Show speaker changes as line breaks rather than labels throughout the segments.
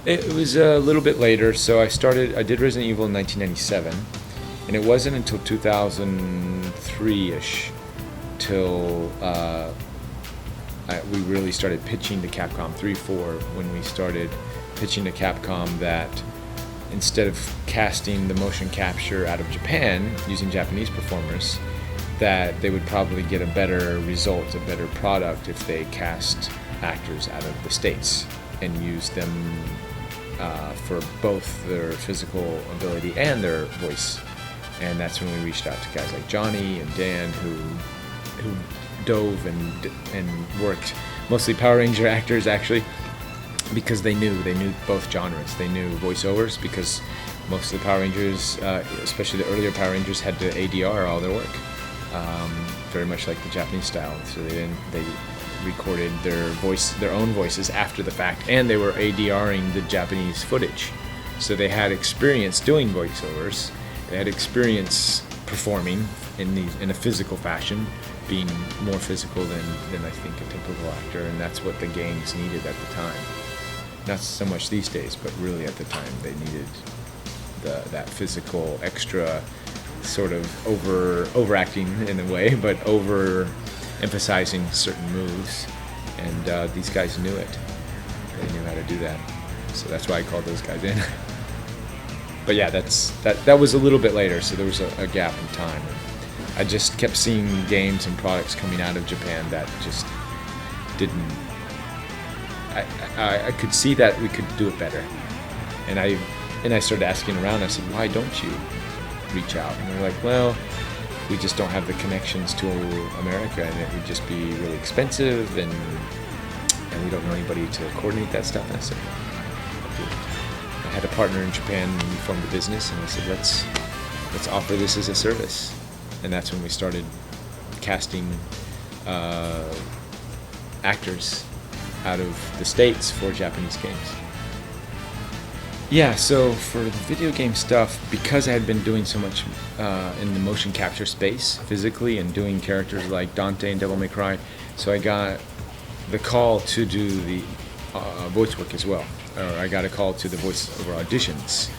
It was a little bit later. So I did Resident Evil in 1997, and it wasn't until 2003-ish till we really started pitching to Capcom 3-4 when we started pitching to Capcom that instead of casting the motion capture out of Japan using Japanese performers, that they would probably get a better result, a better product if they cast actors out of the States and use them for both their physical ability and their voice. And that's when we reached out to guys like Johnny and Dan who dove and worked, mostly Power Ranger actors actually, because they knew both genres. They knew voiceovers because most of the Power Rangers, especially the earlier Power Rangers, had to ADR all their work, very much like the Japanese style. So they recorded their own voices after the fact, and they were ADRing the Japanese footage. So they had experience doing voiceovers. They had experience performing in a physical fashion, being more physical than I think a typical actor, and that's what the games needed at the time. Not so much these days, but really at the time they needed that physical extra sort of overacting in a way, but emphasizing certain moves, and these guys knew it. They knew how to do that, so that's why I called those guys in. But yeah, that was a little bit later, so there was a gap in time. I just kept seeing games and products coming out of Japan that just didn't. I could see that we could do it better, and I started asking around. I said, why don't you reach out? And they're like, well, we just don't have the connections to America, and it would just be really expensive, and we don't know anybody to coordinate that stuff. And I said, I'll do it. I had a partner in Japan, and we formed a business, and I said, let's offer this as a service. And that's when we started casting actors out of the States for Japanese games. Yeah, so for the video game stuff, because I had been doing so much in the motion capture space physically and doing characters like Dante and Devil May Cry, so I got the call to do the voice work as well. Or I got a call to the voiceover auditions.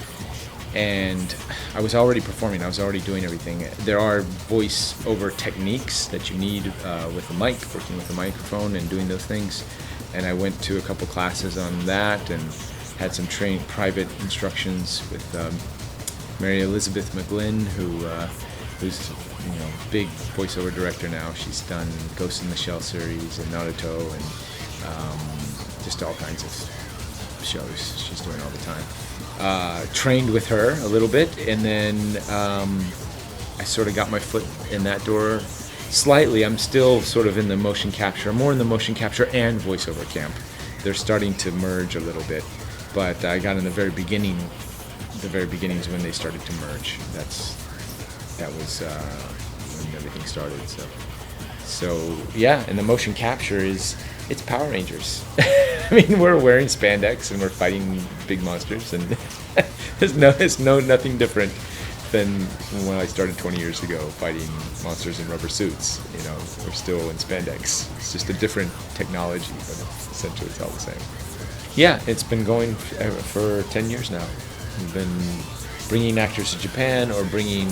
And I was already performing, I was already doing everything. There are voice-over techniques that you need with a mic, working with a microphone and doing those things. And I went to a couple classes on that and had some private instructions with Mary Elizabeth McGlynn, who's big voiceover director now. She's done Ghost in the Shell series and Naruto and just all kinds of shows she's doing all the time. Trained with her a little bit, and then I sort of got my foot in that door slightly. I'm still sort of in the motion capture, more in the motion capture and voiceover camp. They're starting to merge a little bit, but I got in the very beginnings when they started to merge. That was when everything started. So yeah, and the motion capture it's Power Rangers. I mean, we're wearing spandex and we're fighting big monsters, and it's nothing different than when I started 20 years ago fighting monsters in rubber suits. We're still in spandex. It's just a different technology, but essentially it's all the same. Yeah, it's been going for 10 years now. We've been bringing actors to Japan or bringing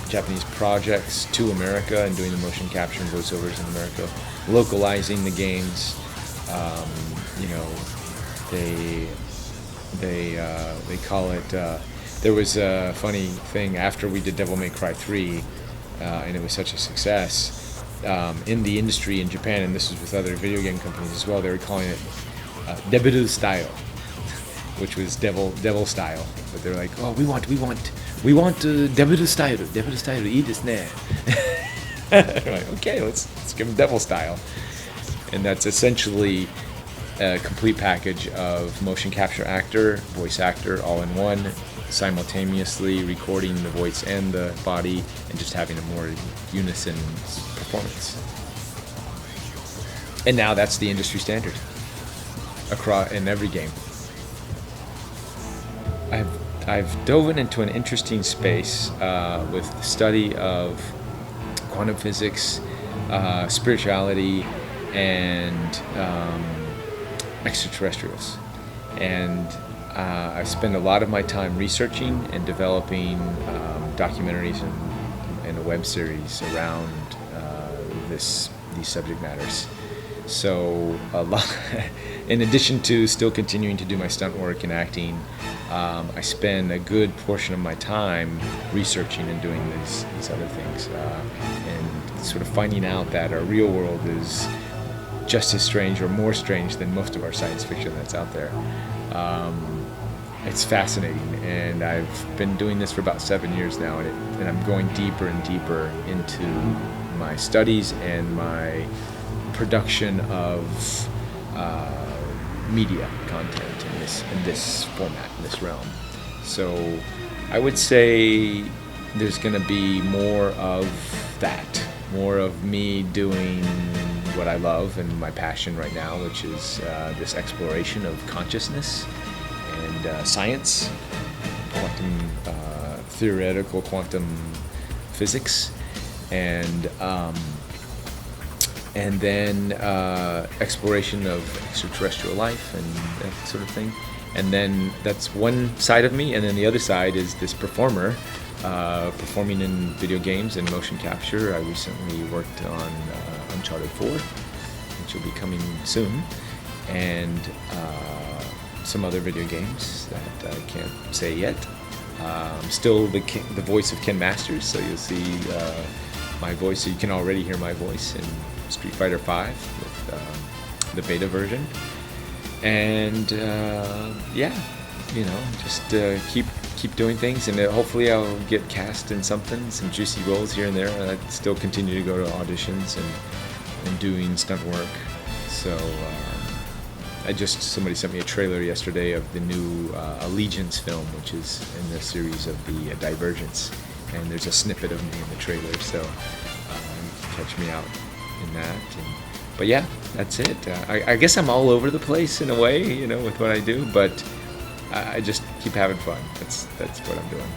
Japanese projects to America and doing the motion capture and voiceovers in America, localizing the games. They call it. There was a funny thing after we did Devil May Cry 3, and it was such a success in the industry in Japan, and this was with other video game companies as well. They were calling it Debilu style, which was devil style. But they're like, oh, we want Debilu style. Debilu style, ii desu ne. Like, okay, let's give them devil style. And that's essentially a complete package of motion capture actor, voice actor, all in one, simultaneously recording the voice and the body, and just having a more unison performance. And now that's the industry standard in every game. I've dove into an interesting space with the study of quantum physics, spirituality, and extraterrestrials. and I spend a lot of my time researching and developing documentaries and a web series around these subject matters. So a lot, in addition to still continuing to do my stunt work and acting, I spend a good portion of my time researching and doing these other things, and sort of finding out that our real world is just as strange or more strange than most of our science fiction that's out there. It's fascinating, and I've been doing this for about 7 years now, and I'm going deeper and deeper into my studies and my production of media content in this format, in this realm. So I would say there's going to be more of that, more of me doing what I love and my passion right now, which is this exploration of consciousness and science, quantum theoretical quantum physics, and then exploration of extraterrestrial life and that sort of thing. And then that's one side of me, and then the other side is this performer, performing in video games and motion capture. I recently worked on Uncharted 4, which will be coming soon, and some other video games that I can't say yet. Still the voice of Ken Masters, so you'll see my voice, so you can already hear my voice in Street Fighter 5 with the beta version. And just keep doing things, and hopefully I'll get cast in something, some juicy roles here and there. I still continue to go to auditions and doing stunt work. So somebody sent me a trailer yesterday of the new Allegiance film, which is in the series of the Divergence, and there's a snippet of me in the trailer, so catch me out in that. But yeah, that's it. I guess I'm all over the place in a way, with what I do, but I just keep having fun. That's what I'm doing.